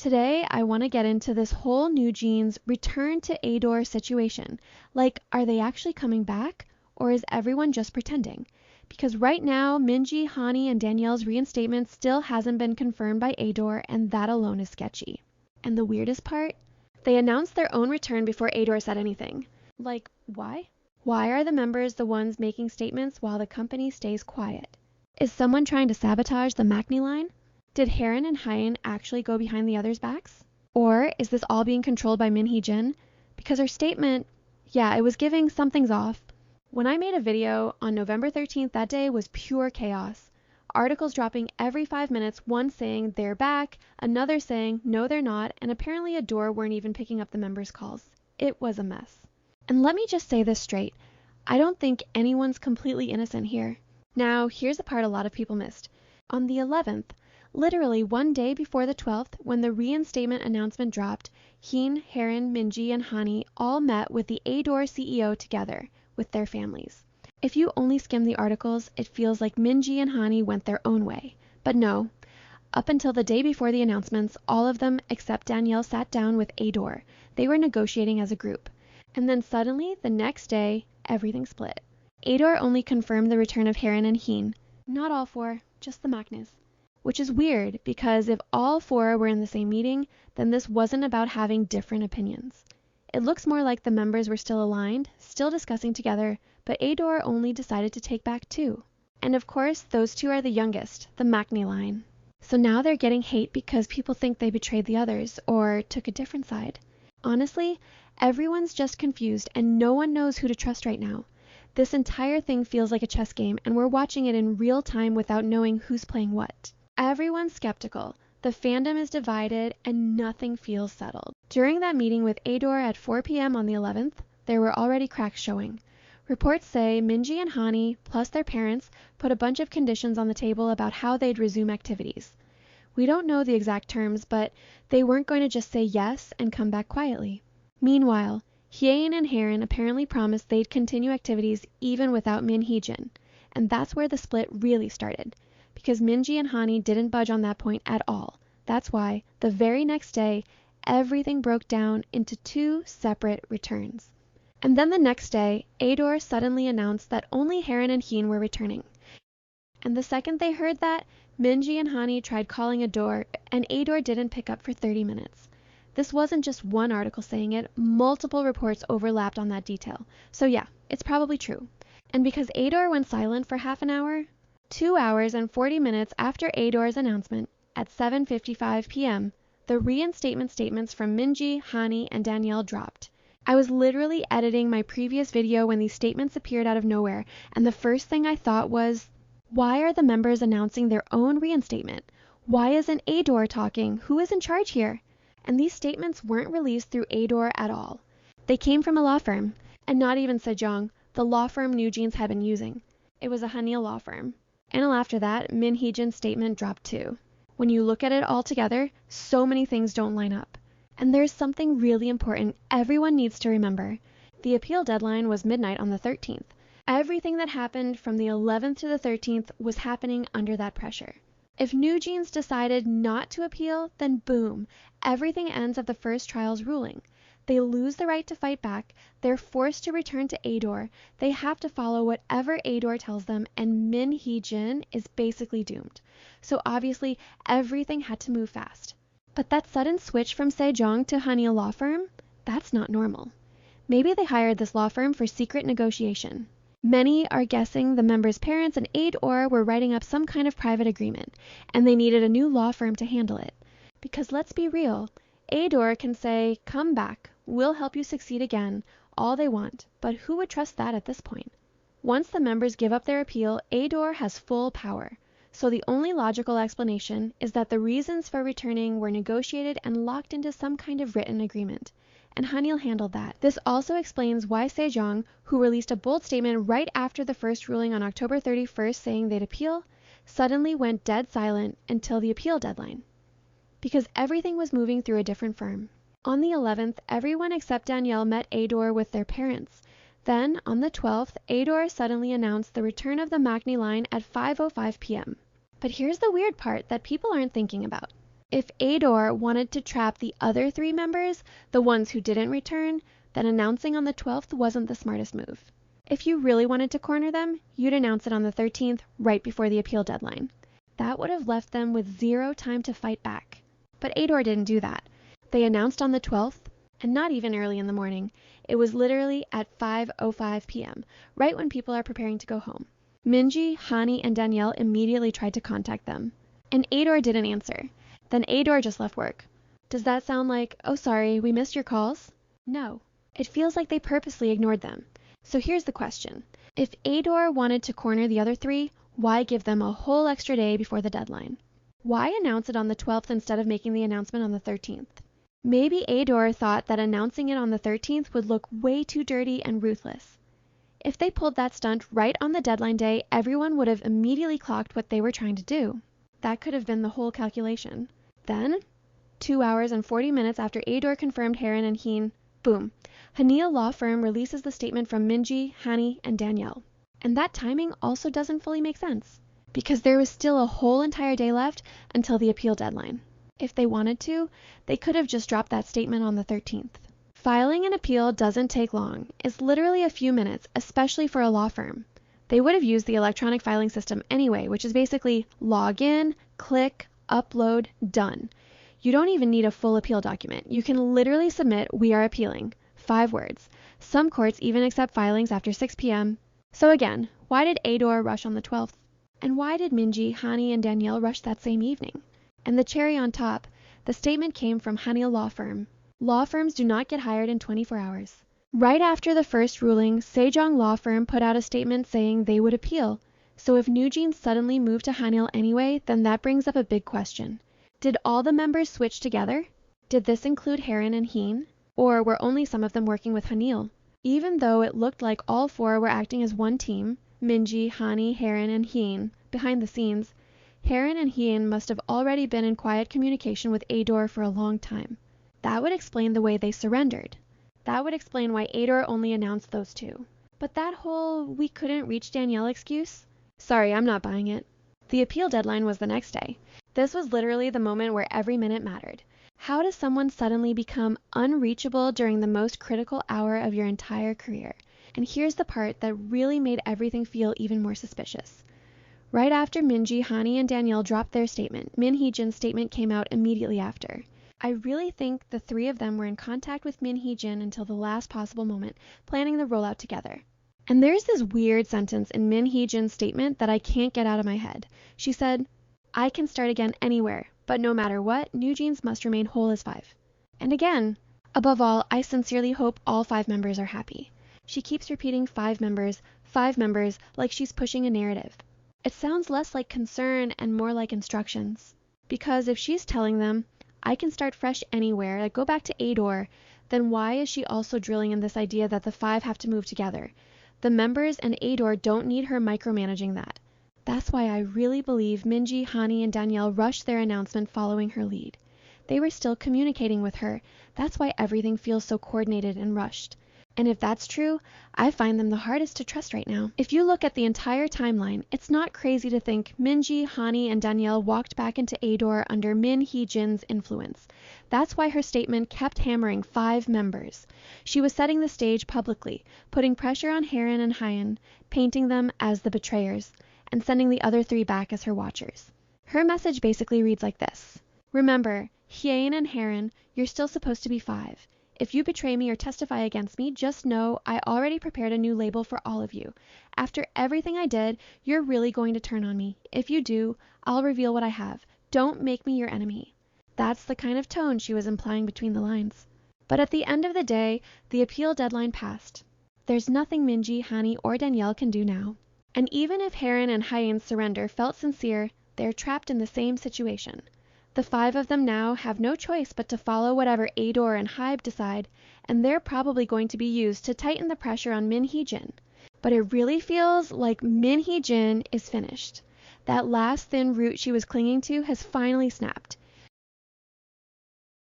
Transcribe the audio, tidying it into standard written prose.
Today, I want to get into this whole Newjeans return to ADOR situation. Like, are they actually coming back? Or is everyone just pretending? Because right now, Minji, Hanni, and Danielle's reinstatement still hasn't been confirmed by ADOR, and that alone is sketchy. And the weirdest part? They announced their own return before ADOR said anything. Like, why? Why are the members the ones making statements while the company stays quiet? Is someone trying to sabotage the Maknae line? Did haerin and hyein actually go behind the others' backs? Or is this all being controlled by Hee Jin? Because her statement, yeah, it was giving something's off. When I made a video on November 13th, that day was pure chaos. Articles dropping every 5 minutes, one saying they're back, another saying no they're not, and apparently ADOR weren't even picking up the members' calls. It was a mess. And let me just say this straight. I don't think anyone's completely innocent here. Now, here's the part a lot of people missed. On the 11th, literally one day before the 12th, when the reinstatement announcement dropped, Hee, haerin, Minji, and Hanni all met with the ADOR CEO together with their families. If you only skim the articles, it feels like Minji and Hanni went their own way. But no. Up until the day before the announcements, all of them except Danielle sat down with ADOR. They were negotiating as a group. And then suddenly, the next day, everything split. ADOR only confirmed the return of haerin and Hee. Not all four, just the Maknaes. Which is weird, because if all four were in the same meeting, then this wasn't about having different opinions. It looks more like the members were still aligned, still discussing together, but ADOR only decided to take back 2. And of course, those 2 are the youngest, the Maknae line. So now they're getting hate because people think they betrayed the others, or took a different side. Honestly, everyone's just confused and no one knows who to trust right now. This entire thing feels like a chess game, and we're watching it in real time without knowing who's playing what. Everyone's skeptical, the fandom is divided, and nothing feels settled. During that meeting with ADOR at 4 p.m. on the 11th, there were already cracks showing. Reports say Minji and Hanni, plus their parents, put a bunch of conditions on the table about how they'd resume activities. We don't know the exact terms, but they weren't going to just say yes and come back quietly. Meanwhile, hyein and haerin apparently promised they'd continue activities even without Hee Jin, and that's where the split really started. Because Minji and Hanni didn't budge on that point at all. That's why, the very next day, everything broke down into 2 separate returns. And then the next day, ADOR suddenly announced that only haerin and Hee were returning. And the second they heard that, Minji and Hanni tried calling ADOR, and ADOR didn't pick up for 30 minutes. This wasn't just one article saying it, multiple reports overlapped on that detail. So yeah, it's probably true. And because ADOR went silent for half an hour, 2 hours and 40 minutes after ADOR's announcement, at 7:55 p.m., the reinstatement statements from Minji, Hanni, and Danielle dropped. I was literally editing my previous video when these statements appeared out of nowhere, and the first thing I thought was, why are the members announcing their own reinstatement? Why isn't ADOR talking? Who is in charge here? And these statements weren't released through ADOR at all. They came from a law firm, and not even Sejong, the law firm Newjeans had been using. It was a Hanni law firm. And after that, Hee Jin's statement dropped too. When you look at it all together, so many things don't line up. And there's something really important everyone needs to remember. The appeal deadline was midnight on the 13th. Everything that happened from the 11th to the 13th was happening under that pressure. If Newjeans decided not to appeal, then boom, everything ends at the first trial's ruling. They lose the right to fight back, they're forced to return to ADOR, they have to follow whatever ADOR tells them, and Hee Jin is basically doomed. So obviously, everything had to move fast. But that sudden switch from Sejong to Hanni law firm? That's not normal. Maybe they hired this law firm for secret negotiation. Many are guessing the members' parents and ADOR were writing up some kind of private agreement, and they needed a new law firm to handle it. Because let's be real, ADOR can say, come back, we'll help you succeed again, all they want, but who would trust that at this point? Once the members give up their appeal, ADOR has full power. So the only logical explanation is that the reasons for returning were negotiated and locked into some kind of written agreement. And Hanni handled that. This also explains why Sejong, who released a bold statement right after the first ruling on October 31st saying they'd appeal, suddenly went dead silent until the appeal deadline. Because everything was moving through a different firm. On the 11th, everyone except Danielle met ADOR with their parents. Then, on the 12th, ADOR suddenly announced the return of the Maknae line at 5:05 p.m. But here's the weird part that people aren't thinking about. If ADOR wanted to trap the other 3 members, the ones who didn't return, then announcing on the 12th wasn't the smartest move. If you really wanted to corner them, you'd announce it on the 13th, right before the appeal deadline. That would have left them with 0 time to fight back. But ADOR didn't do that. They announced on the 12th, and not even early in the morning. It was literally at 5:05 p.m., right when people are preparing to go home. Minji, Hanni, and Danielle immediately tried to contact them. And ADOR didn't answer. Then ADOR just left work. Does that sound like, oh sorry, we missed your calls? No. It feels like they purposely ignored them. So here's the question. If ADOR wanted to corner the other 3, why give them a whole extra day before the deadline? Why announce it on the 12th instead of making the announcement on the 13th? Maybe ADOR thought that announcing it on the 13th would look way too dirty and ruthless. If they pulled that stunt right on the deadline day, everyone would have immediately clocked what they were trying to do. That could have been the whole calculation. Then, 2 hours and 40 minutes after ADOR confirmed haerin and hyein, boom, Hanni law firm releases the statement from Minji, Hanni, and Danielle. And that timing also doesn't fully make sense, because there was still a whole entire day left until the appeal deadline. If they wanted to, they could have just dropped that statement on the 13th. Filing an appeal doesn't take long. It's literally a few minutes, especially for a law firm. They would have used the electronic filing system anyway, which is basically log in, click, upload, done. You don't even need a full appeal document. You can literally submit, "We are appealing." 5 words. Some courts even accept filings after 6 p.m. So again, why did ADOR rush on the 12th? And why did Minji, Hanni, and Danielle rush that same evening? And the cherry on top, the statement came from Hanni law firm. Law firms do not get hired in 24 hours. Right after the first ruling, Sejong law firm put out a statement saying they would appeal. So if Newjeans suddenly moved to Hanil anyway, then that brings up a big question. Did all the members switch together? Did this include haerin and hyein? Or were only some of them working with Hanil? Even though it looked like all 4 were acting as one team, Minji, Hanni, haerin, and hyein, behind the scenes, haerin and hyein must have already been in quiet communication with ADOR for a long time. That would explain the way they surrendered. That would explain why ADOR only announced those 2. But that whole "we couldn't reach Danielle" excuse? Sorry, I'm not buying it. The appeal deadline was the next day. This was literally the moment where every minute mattered. How does someone suddenly become unreachable during the most critical hour of your entire career? And here's the part that really made everything feel even more suspicious. Right after Minji, Hanni, and Danielle dropped their statement, Hee Jin's statement came out immediately after. I really think the 3 of them were in contact with Hee Jin until the last possible moment, planning the rollout together. And there's this weird sentence in Hee Jin's statement that I can't get out of my head. She said, "I can start again anywhere, but no matter what, Newjeans must remain whole as 5. And again, above all, I sincerely hope all 5 members are happy. She keeps repeating 5 members, like she's pushing a narrative. It sounds less like concern and more like instructions. Because if she's telling them, I can start fresh anywhere, like go back to ADOR, then why is she also drilling in this idea that the 5 have to move together? The members and ADOR don't need her micromanaging that. That's why I really believe Minji, Hanni, and Danielle rushed their announcement following her lead. They were still communicating with her. That's why everything feels so coordinated and rushed. And if that's true, I find them the hardest to trust right now. If you look at the entire timeline, it's not crazy to think Minji, Hanni, and Danielle walked back into ADOR under Hee Jin's influence. That's why her statement kept hammering 5 members. She was setting the stage publicly, putting pressure on haerin and hyein, painting them as the betrayers, and sending the other 3 back as her watchers. Her message basically reads like this. Remember, hyein and haerin, you're still supposed to be 5. If you betray me or testify against me, just know I already prepared a new label for all of you. After everything I did, you're really going to turn on me. If you do, I'll reveal what I have. Don't make me your enemy. That's the kind of tone she was implying between the lines. But at the end of the day, the appeal deadline passed. There's nothing Minji, Hanni, or Danielle can do now. And even if haerin and hyein's surrender felt sincere, they're trapped in the same situation. The 5 of them now have no choice but to follow whatever ADOR and Hybe decide, and they're probably going to be used to tighten the pressure on Hee Jin. But it really feels like Hee Jin is finished. That last thin root she was clinging to has finally snapped.